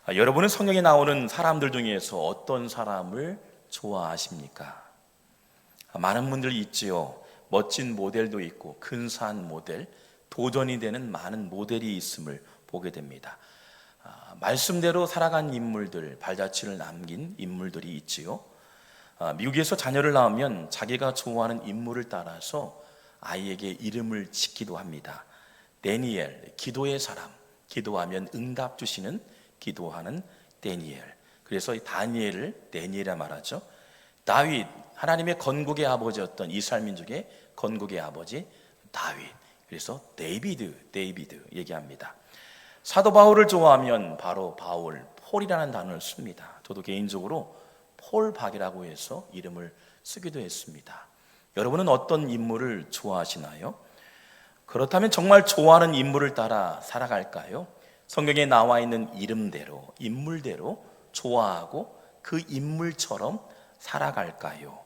여러분은 성경에 나오는 사람들 중에서 어떤 사람을 좋아하십니까? 많은 분들이 있지요. 멋진 모델도 있고 근사한 모델, 도전이 되는 많은 모델이 있음을 보게 됩니다. 말씀대로 살아간 인물들, 발자취를 남긴 인물들이 있지요. 미국에서 자녀를 낳으면 자기가 좋아하는 인물을 따라서 아이에게 이름을 짓기도 합니다. 데니엘, 기도의 사람, 기도하면 응답 주시는 기도하는 데니엘. 그래서 다니엘을 데니엘이라 말하죠. 다윗, 하나님의 건국의 아버지였던 이스라엘 민족의 건국의 아버지 다윗. 그래서 데이비드 얘기합니다. 사도 바울을 좋아하면 바로 바울, 폴이라는 단어를 씁니다. 저도 개인적으로 폴박이라고 해서 이름을 쓰기도 했습니다. 여러분은 어떤 인물을 좋아하시나요? 그렇다면 정말 좋아하는 인물을 따라 살아갈까요? 성경에 나와 있는 이름대로, 인물대로 좋아하고 그 인물처럼 살아갈까요?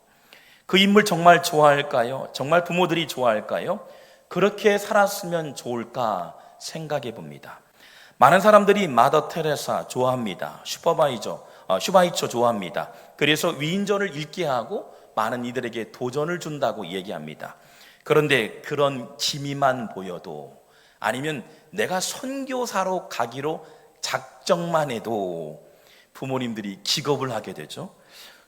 그 인물 정말 좋아할까요? 정말 부모들이 좋아할까요? 그렇게 살았으면 좋을까 생각해 봅니다. 많은 사람들이 마더 테레사 좋아합니다. 슈바이처 좋아합니다. 그래서 위인전을 읽게 하고 많은 이들에게 도전을 준다고 얘기합니다. 그런데 그런 기미만 보여도, 아니면 내가 선교사로 가기로 작정만 해도 부모님들이 기겁을 하게 되죠.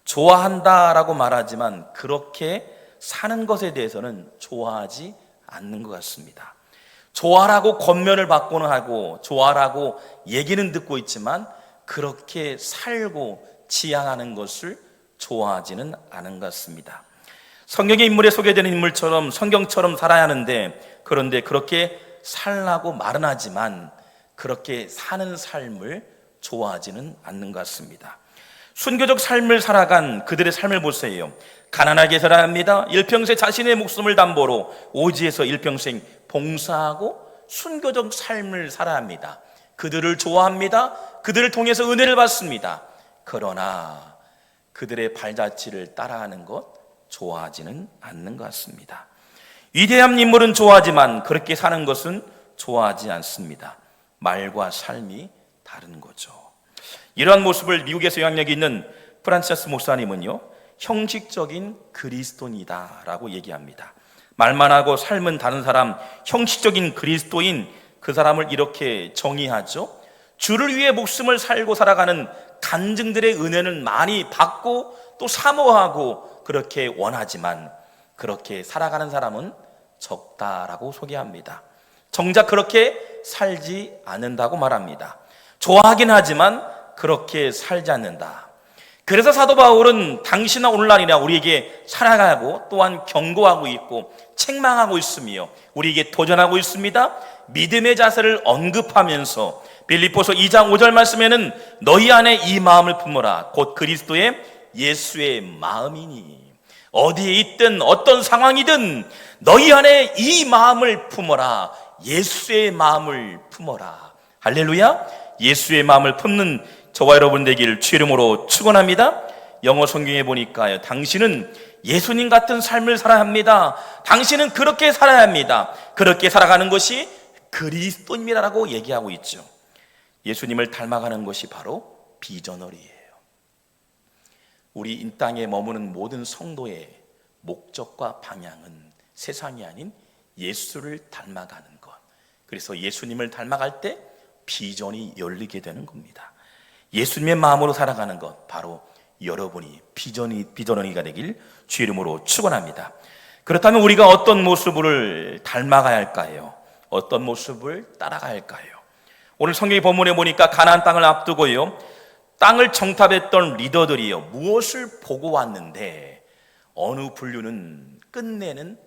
좋아한다라고 말하지만 그렇게 사는 것에 대해서는 좋아하지 않는 것 같습니다. 좋아라고 권면을 받고는 하고 좋아라고 얘기는 듣고 있지만 그렇게 살고 지향하는 것을 좋아하지는 않은 것 같습니다. 성경의 인물에 소개되는 인물처럼 성경처럼 살아야 하는데, 그런데 그렇게 살라고 말은 하지만 그렇게 사는 삶을 좋아하지는 않는 것 같습니다. 순교적 삶을 살아간 그들의 삶을 보세요. 가난하게 살아야 합니다. 일평생 자신의 목숨을 담보로 오지에서 일평생 봉사하고 순교적 삶을 살아야 합니다. 그들을 좋아합니다. 그들을 통해서 은혜를 받습니다. 그러나 그들의 발자취를 따라하는 것 좋아하지는 않는 것 같습니다. 위대한 인물은 좋아하지만 그렇게 사는 것은 좋아하지 않습니다. 말과 삶이 다른 거죠. 이러한 모습을 미국에서 영향력이 있는 프란체스 목사님은요, 형식적인 그리스도인이다 라고 얘기합니다. 말만 하고 삶은 다른 사람, 형식적인 그리스도인, 그 사람을 이렇게 정의하죠. 주를 위해 목숨을 살고 살아가는 간증들의 은혜는 많이 받고 또 사모하고 그렇게 원하지만 그렇게 살아가는 사람은 적다라고 소개합니다. 정작 그렇게 살지 않는다고 말합니다. 좋아하긴 하지만 그렇게 살지 않는다. 그래서 사도 바울은 당시나 오늘날이나 우리에게 살아가고 또한 경고하고 있고 책망하고 있으며 우리에게 도전하고 있습니다. 믿음의 자세를 언급하면서 빌립보서 2장 5절 말씀에는 너희 안에 이 마음을 품어라. 곧 그리스도의 예수의 마음이니. 어디에 있든 어떤 상황이든 너희 안에 이 마음을 품어라. 예수의 마음을 품어라. 할렐루야. 예수의 마음을 품는 저와 여러분 되길 주 이름으로 축원합니다. 영어 성경에 보니까요, 당신은 예수님 같은 삶을 살아야 합니다. 당신은 그렇게 살아야 합니다. 그렇게 살아가는 것이 그리스도입니다라고 얘기하고 있죠. 예수님을 닮아가는 것이 바로 비전널이에요. 우리 이 땅에 머무는 모든 성도의 목적과 방향은 세상이 아닌 예수를 닮아가는 것. 그래서 예수님을 닮아갈 때 비전이 열리게 되는 겁니다. 예수님의 마음으로 살아가는 것, 바로 여러분이 비전원이가 되길 주 이름으로 축원합니다. 그렇다면 우리가 어떤 모습을 닮아가야 할까요? 어떤 모습을 따라가야 할까요? 오늘 성경 본문에 보니까 가나안 땅을 앞두고요, 땅을 정탐했던 리더들이요, 무엇을 보고 왔는데 어느 분류는 끝내는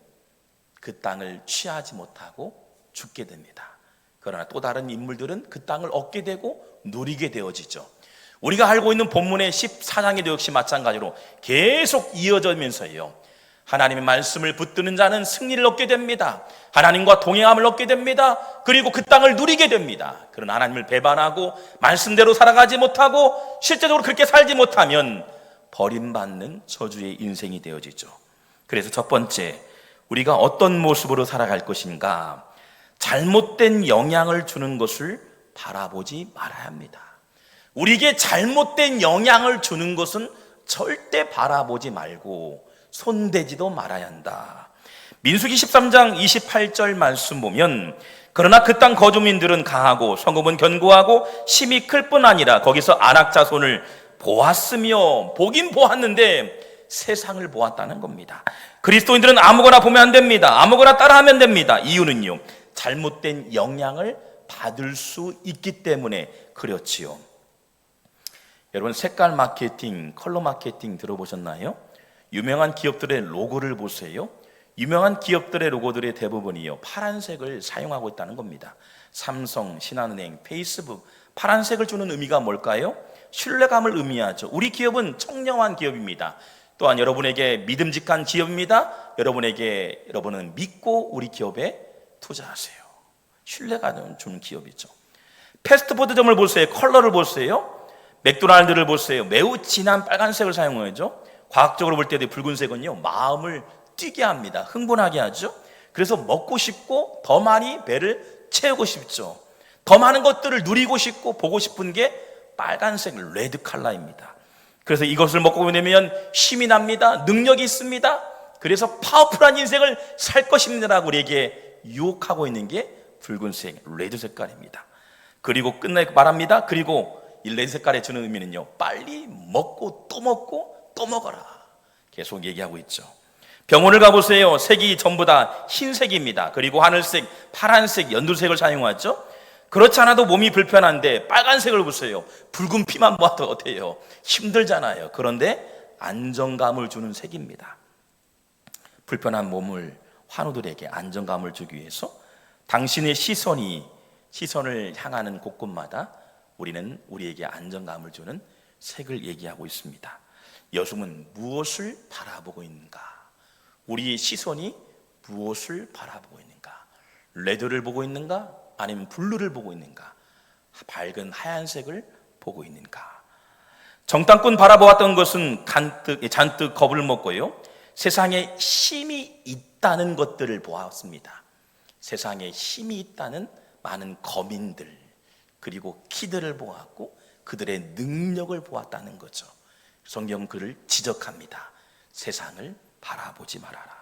그 땅을 취하지 못하고 죽게 됩니다. 그러나 또 다른 인물들은 그 땅을 얻게 되고 누리게 되어지죠. 우리가 알고 있는 본문의 14장에도 역시 마찬가지로 계속 이어지면서요, 하나님의 말씀을 붙드는 자는 승리를 얻게 됩니다. 하나님과 동행함을 얻게 됩니다. 그리고 그 땅을 누리게 됩니다. 그러나 하나님을 배반하고 말씀대로 살아가지 못하고 실제적으로 그렇게 살지 못하면 버림받는 저주의 인생이 되어지죠. 그래서 첫 번째, 우리가 어떤 모습으로 살아갈 것인가, 잘못된 영향을 주는 것을 바라보지 말아야 합니다. 우리에게 잘못된 영향을 주는 것은 절대 바라보지 말고 손대지도 말아야 한다. 민수기 13장 28절 말씀 보면 그러나 그 땅 거주민들은 강하고 성읍은 견고하고 심이 클 뿐 아니라 거기서 안악 자손을 보았으며, 보긴 보았는데 세상을 보았다는 겁니다. 그리스도인들은 아무거나 보면 안 됩니다. 아무거나 따라하면 됩니다. 이유는요, 잘못된 영향을 받을 수 있기 때문에 그렇지요. 여러분, 색깔 마케팅, 컬러 마케팅 들어보셨나요? 유명한 기업들의 로고를 보세요. 유명한 기업들의 로고들의 대부분이요, 파란색을 사용하고 있다는 겁니다. 삼성, 신한은행, 페이스북, 파란색을 주는 의미가 뭘까요? 신뢰감을 의미하죠. 우리 기업은 청렴한 기업입니다. 또한 여러분에게 믿음직한 기업입니다. 여러분은 믿고 우리 기업에 투자하세요. 신뢰감을 주는 기업이죠. 패스트푸드점을 보세요. 컬러를 보세요. 맥도날드를 보세요. 매우 진한 빨간색을 사용하죠. 과학적으로 볼 때도 붉은색은요, 마음을 뛰게 합니다. 흥분하게 하죠. 그래서 먹고 싶고 더 많이 배를 채우고 싶죠. 더 많은 것들을 누리고 싶고 보고 싶은 게 빨간색 레드 컬러입니다. 그래서 이것을 먹고 되면 힘이 납니다. 능력이 있습니다. 그래서 파워풀한 인생을 살 것입니다라고 우리에게 유혹하고 있는 게 붉은색 레드 색깔입니다. 그리고 끝내고 말합니다. 그리고 이 레드 색깔에 주는 의미는요, 빨리 먹고 또 먹어라, 계속 얘기하고 있죠. 병원을 가보세요. 색이 전부 다 흰색입니다. 그리고 하늘색, 파란색, 연두색을 사용하죠. 그렇지 않아도 몸이 불편한데 빨간색을 보세요. 붉은 피만 모아도 어때요? 힘들잖아요. 그런데 안정감을 주는 색입니다. 불편한 몸을, 환우들에게 안정감을 주기 위해서 당신의 시선을 향하는 곳곳마다 우리는 우리에게 안정감을 주는 색을 얘기하고 있습니다. 여성은 무엇을 바라보고 있는가? 우리의 시선이 무엇을 바라보고 있는가? 레드를 보고 있는가? 아니면 블루를 보고 있는가? 밝은 하얀색을 보고 있는가? 정탐꾼 바라보았던 것은 잔뜩 겁을 먹고요, 세상에 힘이 있다는 것들을 보았습니다. 세상에 힘이 있다는 많은 거민들, 그리고 키들을 보았고 그들의 능력을 보았다는 거죠. 성경은 그를 지적합니다. 세상을 바라보지 말아라.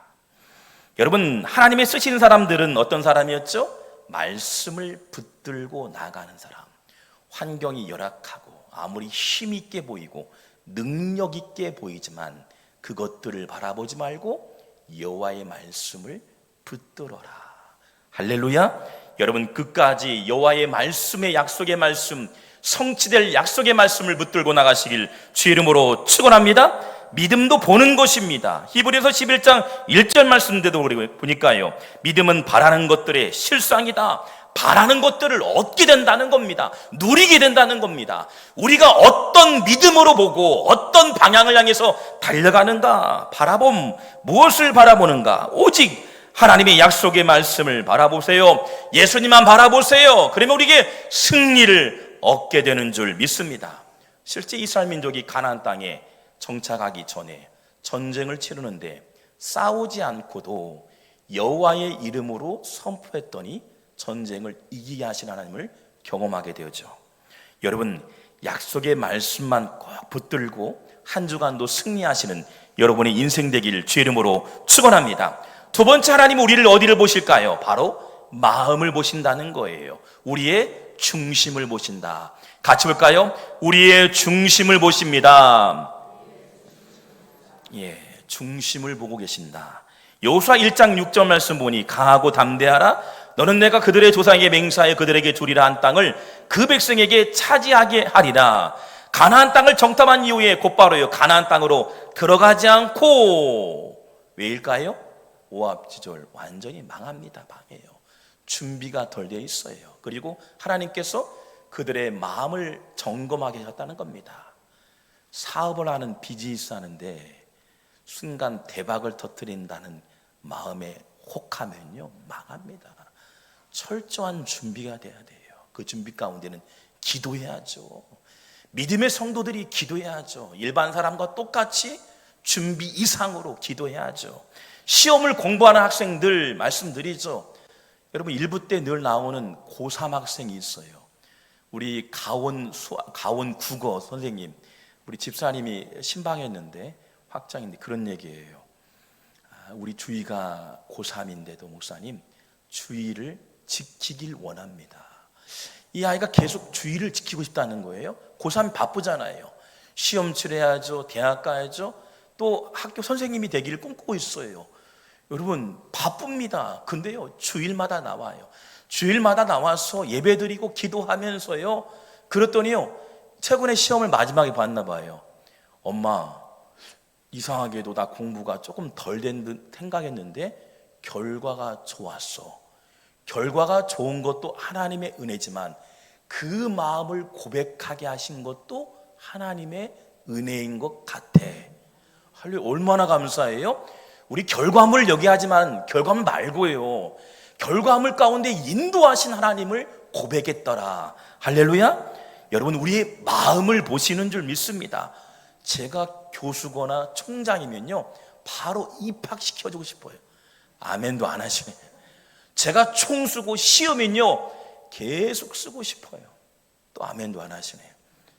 여러분, 하나님의 쓰시는 사람들은 어떤 사람이었죠? 말씀을 붙들고 나가는 사람. 환경이 열악하고 아무리 힘있게 보이고 능력있게 보이지만 그것들을 바라보지 말고 여호와의 말씀을 붙들어라. 할렐루야. 여러분, 끝까지 여호와의 말씀의 약속의 말씀, 성취될 약속의 말씀을 붙들고 나가시길 주의 이름으로 축원합니다. 믿음도 보는 것입니다. 히브리서 11장 1절 말씀대로 보니까요, 믿음은 바라는 것들의 실상이다. 바라는 것들을 얻게 된다는 겁니다. 누리게 된다는 겁니다. 우리가 어떤 믿음으로 보고 어떤 방향을 향해서 달려가는가, 무엇을 바라보는가? 오직 하나님의 약속의 말씀을 바라보세요. 예수님만 바라보세요. 그러면 우리에게 승리를 얻게 되는 줄 믿습니다. 실제 이스라엘 민족이 가나안 땅에 정착하기 전에 전쟁을 치르는데 싸우지 않고도 여호와의 이름으로 선포했더니 전쟁을 이기게 하신 하나님을 경험하게 되었죠. 여러분, 약속의 말씀만 꼭 붙들고 한 주간도 승리하시는 여러분의 인생 되기를 주의 이름으로 축원합니다. 두 번째, 하나님은 우리를 어디를 보실까요? 바로 마음을 보신다는 거예요. 우리의 중심을 보신다. 같이 볼까요? 우리의 중심을 보십니다. 중심을 보고 계신다. 여호수아 1장 6절 말씀 보니 강하고 담대하라. 너는 내가 그들의 조상에게 맹세하여 그들에게 주리라 한 땅을 그 백성에게 차지하게 하리라. 가나안 땅을 정탐한 이후에 곧바로요, 가나안 땅으로 들어가지 않고, 왜일까요? 모압 지절 완전히 망합니다. 방해요. 준비가 덜 되어 있어요. 그리고 하나님께서 그들의 마음을 점검하게 하셨다는 겁니다. 사업을 하는 비즈니스 하는데 순간 대박을 터뜨린다는 마음에 혹하면요, 망합니다. 철저한 준비가 돼야 돼요. 그 준비 가운데는 기도해야죠. 믿음의 성도들이 기도해야죠. 일반 사람과 똑같이 준비 이상으로 기도해야죠. 시험을 공부하는 학생들 말씀드리죠. 여러분, 1부 때 늘 나오는 고3 학생이 있어요. 우리 가온 국어 선생님, 우리 집사님이 신방했는데 확장인데 그런 얘기예요. 우리 주의가 고3인데도 목사님 주의를 지키길 원합니다. 이 아이가 계속 주의를 지키고 싶다는 거예요. 고3 바쁘잖아요. 시험 치러야죠, 대학 가야죠, 또 학교 선생님이 되기를 꿈꾸고 있어요. 여러분 바쁩니다. 근데요 주일마다 나와요. 주일마다 나와서 예배드리고 기도하면서요, 그랬더니요 최근에 시험을 마지막에 봤나 봐요. 엄마, 이상하게도 나 공부가 조금 덜 된 듯 생각했는데 결과가 좋았어. 결과가 좋은 것도 하나님의 은혜지만 그 마음을 고백하게 하신 것도 하나님의 은혜인 것 같아. 할렐루야, 얼마나 감사해요. 우리 결과물을 여기하지만 결과물 말고요, 결과물 가운데 인도하신 하나님을 고백했더라. 할렐루야. 여러분 우리의 마음을 보시는 줄 믿습니다. 제가 교수거나 총장이면요 바로 입학시켜주고 싶어요. 아멘도 안 하시네. 제가 총 쓰고 시험은요 계속 쓰고 싶어요. 또 아멘도 안 하시네요.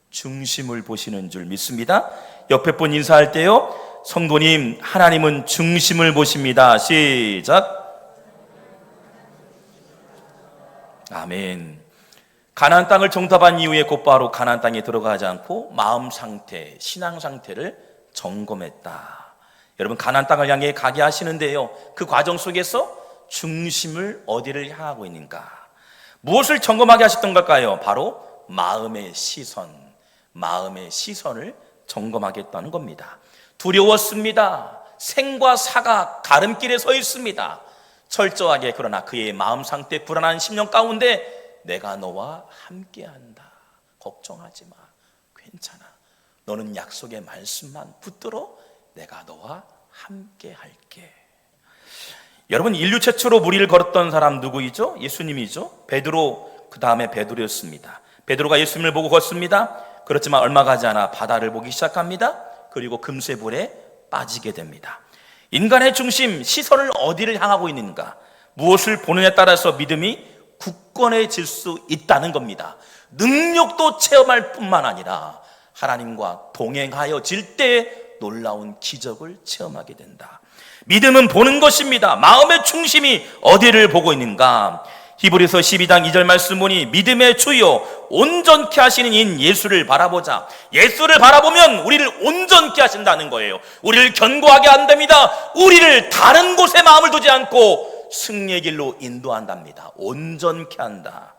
중심을 보시는 줄 믿습니다. 옆에 분 인사할 때요, 성도님 하나님은 중심을 보십니다. 시작. 아멘. 가나안 땅을 정탐한 이후에 곧바로 가나안 땅에 들어가지 않고 마음 상태, 신앙 상태를 점검했다. 여러분 가나안 땅을 향해 가게 하시는데요, 그 과정 속에서 중심을 어디를 향하고 있는가, 무엇을 점검하게 하셨던 걸까요? 바로 마음의 시선을 점검하겠다는 겁니다. 두려웠습니다. 생과 사가 가름길에 서 있습니다. 철저하게, 그러나 그의 마음 상태, 불안한 심령 가운데 내가 너와 함께한다. 걱정하지 마. 괜찮아. 너는 약속의 말씀만 붙들어. 내가 너와 함께할게. 여러분 인류 최초로 무리를 걸었던 사람 누구이죠? 예수님이죠. 베드로, 그 다음에 베드로였습니다. 베드로가 예수님을 보고 걷습니다. 그렇지만 얼마 가지 않아 바다를 보기 시작합니다. 그리고 금세불에 빠지게 됩니다. 인간의 중심, 시선을 어디를 향하고 있는가, 무엇을 보느냐에 따라서 믿음이 굳건해질 수 있다는 겁니다. 능력도 체험할 뿐만 아니라 하나님과 동행하여질 때 놀라운 기적을 체험하게 된다. 믿음은 보는 것입니다. 마음의 중심이 어디를 보고 있는가. 히브리서 12장 2절 말씀 보니 믿음의 주요 온전케 하시는 인 예수를 바라보자. 예수를 바라보면 우리를 온전케 하신다는 거예요. 우리를 견고하게 한답니다. 우리를 다른 곳에 마음을 두지 않고 승리의 길로 인도한답니다. 온전케 한다.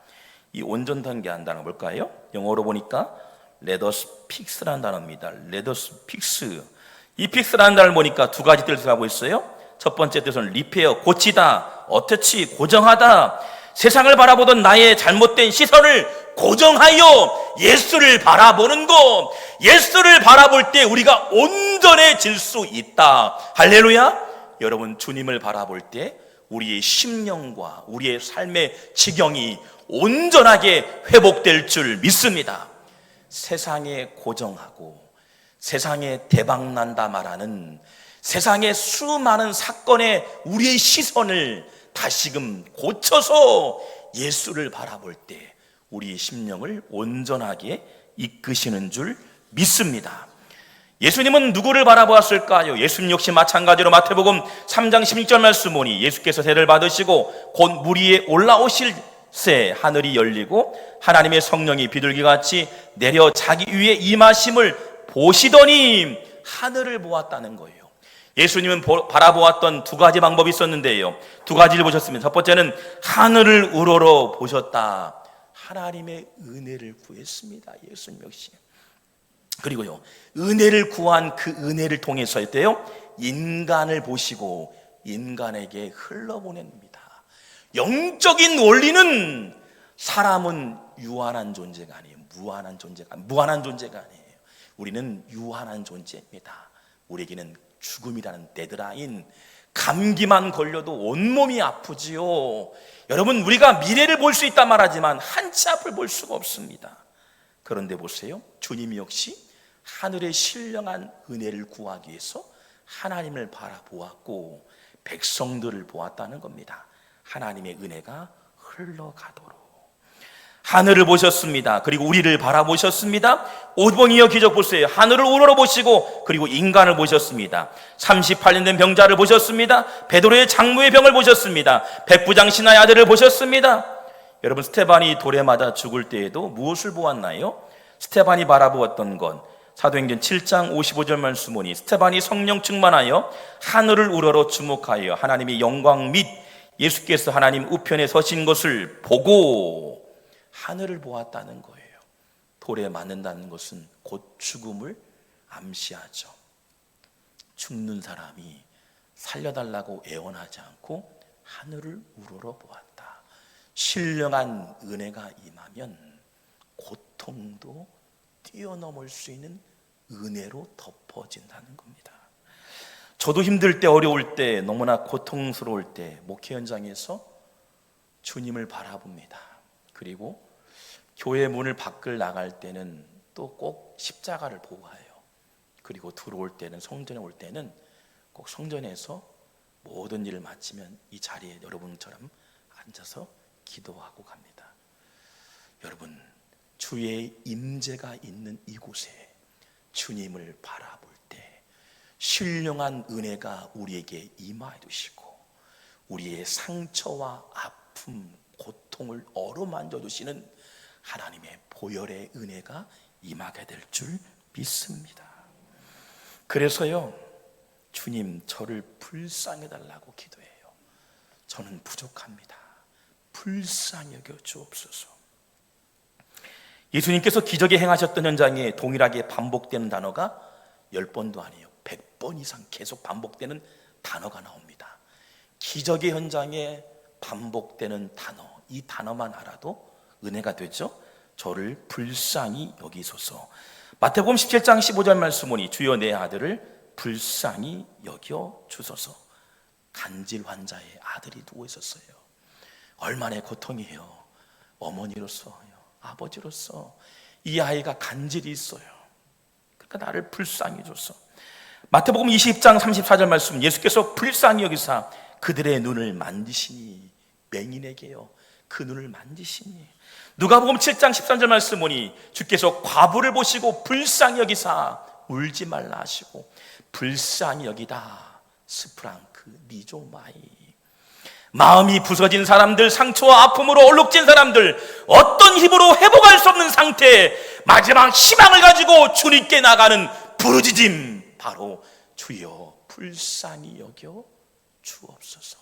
이 온전하게 한다는 건 뭘까요? 영어로 보니까 let us fix라는 단어입니다. let us fix. 이 fix라는 단어를 보니까 두 가지 뜻을 하고 있어요. 첫 번째 뜻은 repair, 고치다, 어태치, 고정하다. 세상을 바라보던 나의 잘못된 시선을 고정하여 예수를 바라보는 것. 예수를 바라볼 때 우리가 온전해질 수 있다. 할렐루야. 여러분 주님을 바라볼 때 우리의 심령과 우리의 삶의 지경이 온전하게 회복될 줄 믿습니다. 세상에 고정하고 세상에 대박난다 말하는 세상의 수많은 사건에 우리의 시선을 다시금 고쳐서 예수를 바라볼 때 우리의 심령을 온전하게 이끄시는 줄 믿습니다. 예수님은 누구를 바라보았을까요? 예수님 역시 마찬가지로 마태복음 3장 16절 말씀 보니 예수께서 세례를 받으시고 곧 물 위에 올라오실 새 하늘이 열리고 하나님의 성령이 비둘기같이 내려 자기 위에 임하심을 보시더니 하늘을 보았다는 거예요. 예수님은 바라보았던 두 가지 방법이 있었는데요, 두 가지를 보셨습니다. 첫 번째는 하늘을 우러러 보셨다. 하나님의 은혜를 구했습니다. 예수님 역시. 그리고요, 은혜를 구한 그 은혜를 통해서였대요, 인간을 보시고 인간에게 흘러보냅니다. 영적인 원리는 사람은 유한한 존재가 아니에요. 무한한 존재가 아니에요. 우리는 유한한 존재입니다. 우리에게는 죽음이라는 데드라인, 감기만 걸려도 온몸이 아프지요. 여러분 우리가 미래를 볼 수 있단 말하지만 한치 앞을 볼 수가 없습니다. 그런데 보세요, 주님 역시 하늘의 신령한 은혜를 구하기 위해서 하나님을 바라보았고 백성들을 보았다는 겁니다. 하나님의 은혜가 흘러가도록. 하늘을 보셨습니다. 그리고 우리를 바라보셨습니다. 오병이어 기적 보세요. 하늘을 우러러보시고 그리고 인간을 보셨습니다. 38년 된 병자를 보셨습니다. 베드로의 장모의 병을 보셨습니다. 백부장 신하의 아들을 보셨습니다. 여러분, 스테반이 돌에 맞아 죽을 때에도 무엇을 보았나요? 스테반이 바라보았던 건 사도행전 7장 55절 말씀 보니 스테반이 성령 충만하여 하늘을 우러러 주목하여 하나님의 영광 및 예수께서 하나님 우편에 서신 것을 보고 하늘을 보았다는 거예요. 돌에 맞는다는 것은 곧 죽음을 암시하죠. 죽는 사람이 살려달라고 애원하지 않고 하늘을 우러러 보았다. 신령한 은혜가 임하면 고통도 뛰어넘을 수 있는 은혜로 덮어진다는 겁니다. 저도 힘들 때, 어려울 때, 너무나 고통스러울 때 목회 현장에서 주님을 바라봅니다. 그리고 교회 문을 밖을 나갈 때는 또 꼭 십자가를 보고 가요. 그리고 들어올 때는, 성전에 올 때는 꼭 성전에서 모든 일을 마치면 이 자리에 여러분처럼 앉아서 기도하고 갑니다. 여러분, 주의 임재가 있는 이곳에 주님을 바라볼 때 신령한 은혜가 우리에게 임하여 주시고 우리의 상처와 아픔, 고통을 어루만져 주시는 하나님의 보혈의 은혜가 임하게 될 줄 믿습니다. 그래서요, 주님, 저를 불쌍히 달라고 기도해요. 저는 부족합니다. 불쌍히 여겨 주옵소서. 예수님께서 기적에 행하셨던 현장에 동일하게 반복되는 단어가 10번도 아니에요. 100번 이상 계속 반복되는 단어가 나옵니다. 기적의 현장에 반복되는 단어, 이 단어만 알아도 은혜가 되죠. 저를 불쌍히 여기소서. 마태복음 17장 15절 말씀 보니 주여 내 아들을 불쌍히 여겨 주소서. 간질 환자의 아들이 누워 있었어요. 얼마나 고통이에요. 어머니로서요, 아버지로서 이 아이가 간질이 있어요. 그러니까 나를 불쌍히 줬어. 마태복음 20장 34절 말씀, 예수께서 불쌍히 여기사 그들의 눈을 만지시니, 맹인에게요, 그 눈을 만지시니. 누가복음 7장 13절 말씀 보니 주께서 과부를 보시고 불쌍히 여기사 울지 말라 하시고 불쌍히 여기다 스프랑크 니조마이. 마음이 부서진 사람들, 상처와 아픔으로 얼룩진 사람들, 어떤 힘으로 회복할 수 없는 상태에 마지막 희망을 가지고 주님께 나가는 부르짖음, 바로 주여 불쌍히 여겨 주옵소서.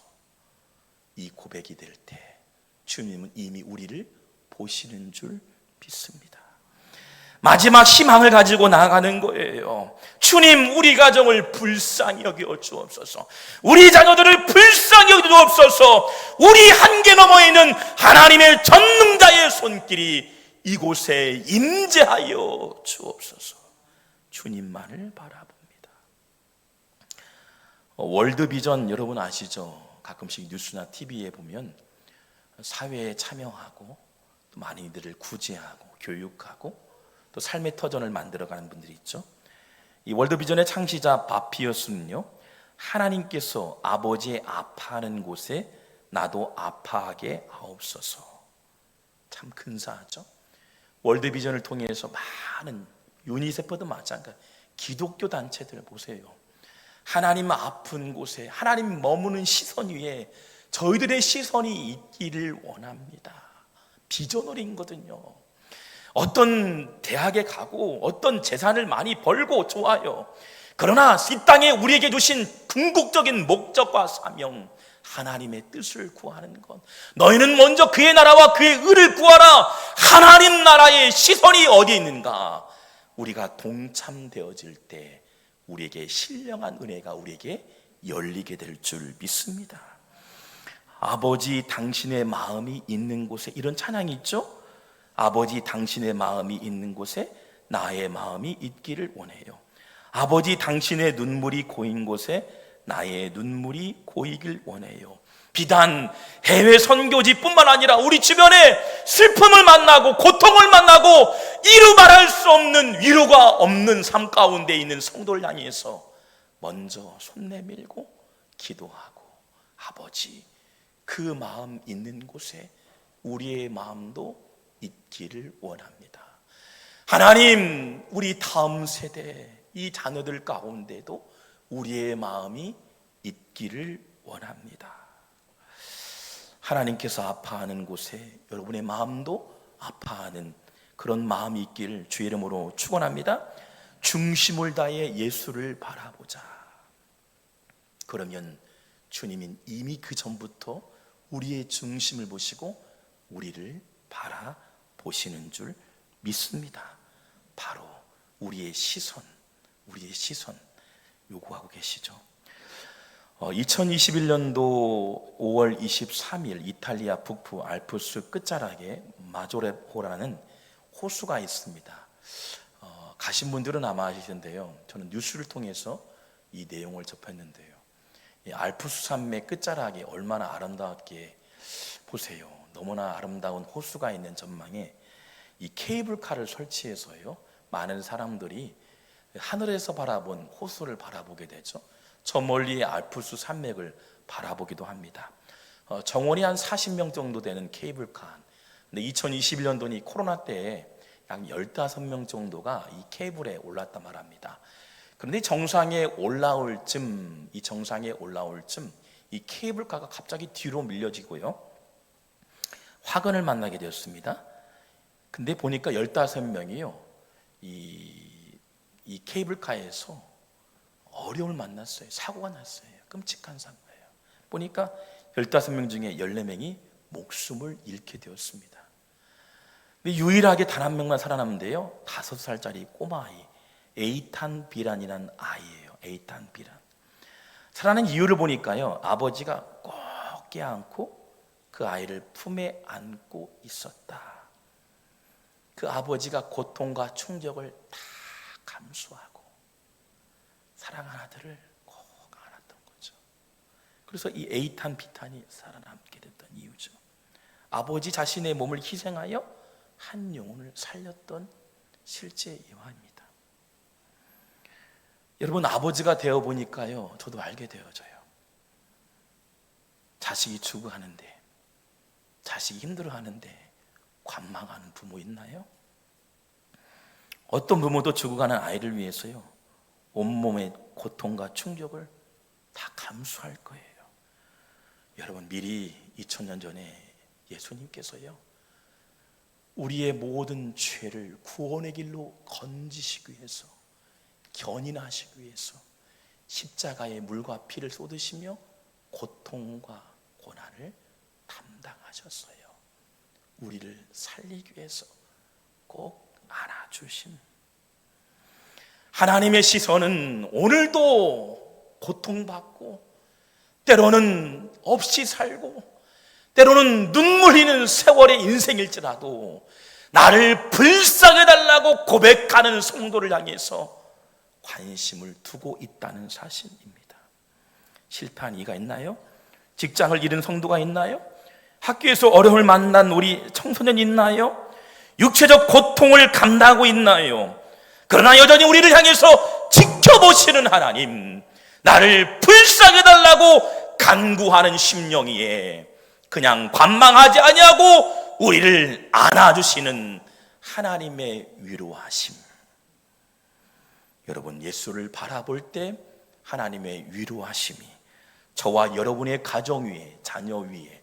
이 고백이 될 때 주님은 이미 우리를 보시는 줄 믿습니다. 마지막 희망을 가지고 나아가는 거예요. 주님, 우리 가정을 불쌍히 여겨 주옵소서. 우리 자녀들을 불쌍히 여겨 주옵소서. 우리 한계 너머에 있는 하나님의 전능자의 손길이 이곳에 임재하여 주옵소서. 주님만을 바라봅니다. 월드비전 여러분 아시죠? 가끔씩 뉴스나 TV에 보면 사회에 참여하고 또 많은 이들을 구제하고 교육하고 또 삶의 터전을 만들어가는 분들이 있죠. 이 월드비전의 창시자 바피어스는요, 하나님께서 아버지의 아파하는 곳에 나도 아파하게 하옵소서. 참 근사하죠. 월드비전을 통해서 많은, 유니세프도 마찬가지, 기독교 단체들 보세요. 하나님 아픈 곳에 하나님 머무는 시선 위에 저희들의 시선이 있기를 원합니다. 비전어린거든요. 어떤 대학에 가고 어떤 재산을 많이 벌고 좋아요. 그러나 이 땅에 우리에게 주신 궁극적인 목적과 사명, 하나님의 뜻을 구하는 것. 너희는 먼저 그의 나라와 그의 의를 구하라. 하나님 나라의 시선이 어디에 있는가? 우리가 동참되어질 때 우리에게 신령한 은혜가 우리에게 열리게 될 줄 믿습니다. 아버지 당신의 마음이 있는 곳에, 이런 찬양이 있죠. 아버지 당신의 마음이 있는 곳에 나의 마음이 있기를 원해요. 아버지 당신의 눈물이 고인 곳에 나의 눈물이 고이길 원해요. 비단 해외 선교지뿐만 아니라 우리 주변에 슬픔을 만나고 고통을 만나고 이루 말할 수 없는 위로가 없는 삶 가운데 있는 성도를 향해서 먼저 손 내밀고 기도하고, 아버지 그 마음 있는 곳에 우리의 마음도 있기를 원합니다. 하나님, 우리 다음 세대 이 자녀들 가운데도 우리의 마음이 있기를 원합니다. 하나님께서 아파하는 곳에 여러분의 마음도 아파하는 그런 마음이 있기를 주의 이름으로 축원합니다. 중심을 다해 예수를 바라보자. 그러면 주님은 이미 그 전부터 우리의 중심을 보시고 우리를 바라보시는 줄 믿습니다. 바로 우리의 시선 요구하고 계시죠. 2021년도 5월 23일 이탈리아 북부 알프스 끝자락에 마조레호라는 호수가 있습니다. 가신 분들은 아마 아시는데요, 저는 뉴스를 통해서 이 내용을 접했는데요, 이 알프스 산맥 끝자락이 얼마나 아름답게, 보세요. 너무나 아름다운 호수가 있는 전망에 이 케이블카를 설치해서요, 많은 사람들이 하늘에서 바라본 호수를 바라보게 되죠. 저 멀리의 알프스 산맥을 바라보기도 합니다. 정원이 한 40명 정도 되는 케이블카. 근데 2021년도니 코로나 때에 약 15명 정도가 이 케이블에 올랐단 말합니다. 그런데 정상에 올라올 쯤 이 케이블카가 갑자기 뒤로 밀려지고요, 화근을 만나게 되었습니다. 근데 보니까 15명이요 이 케이블카에서 어려움을 만났어요. 사고가 났어요. 끔찍한 사고예요. 보니까 15명 중에 14명이 목숨을 잃게 되었습니다. 근데 유일하게 단 한 명만 살아남는데요, 5살짜리 꼬마아이 에이탄 비란이라는 아이예요. 에이탄 비란. 살아난 이유를 보니까요, 아버지가 꼭 껴안고 그 아이를 품에 안고 있었다. 그 아버지가 고통과 충격을 다 감수하고 사랑하는 아들을 꼭 안았던 거죠. 그래서 이 에이탄 비탄이 살아남게 됐던 이유죠. 아버지 자신의 몸을 희생하여 한 영혼을 살렸던 실제 예화입니다. 여러분, 아버지가 되어 보니까요, 저도 알게 되어져요. 자식이 죽어가는데, 자식이 힘들어하는데 관망하는 부모 있나요? 어떤 부모도 죽어가는 아이를 위해서요, 온몸의 고통과 충격을 다 감수할 거예요. 여러분, 미리 2000년 전에 예수님께서요, 우리의 모든 죄를 구원의 길로 건지시기 위해서, 견인하시기 위해서 십자가에 물과 피를 쏟으시며 고통과 고난을 담당하셨어요. 우리를 살리기 위해서 꼭 안아주심. 하나님의 시선은 오늘도 고통받고, 때로는 없이 살고, 때로는 눈물 흘리는 세월의 인생일지라도 나를 불쌍해 달라고 고백하는 성도를 향해서 관심을 두고 있다는 사실입니다. 실패한 이가 있나요? 직장을 잃은 성도가 있나요? 학교에서 어려움을 만난 우리 청소년이 있나요? 육체적 고통을 감당하고 있나요? 그러나 여전히 우리를 향해서 지켜보시는 하나님, 나를 불쌍해 달라고 간구하는 심령이에 그냥 관망하지 아니하고 우리를 안아주시는 하나님의 위로하심. 여러분, 예수를 바라볼 때 하나님의 위로하심이 저와 여러분의 가정 위에, 자녀 위에,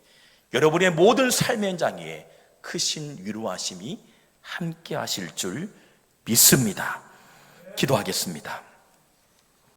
여러분의 모든 삶의 현장 위에 크신 위로하심이 함께 하실 줄 믿습니다. 기도하겠습니다.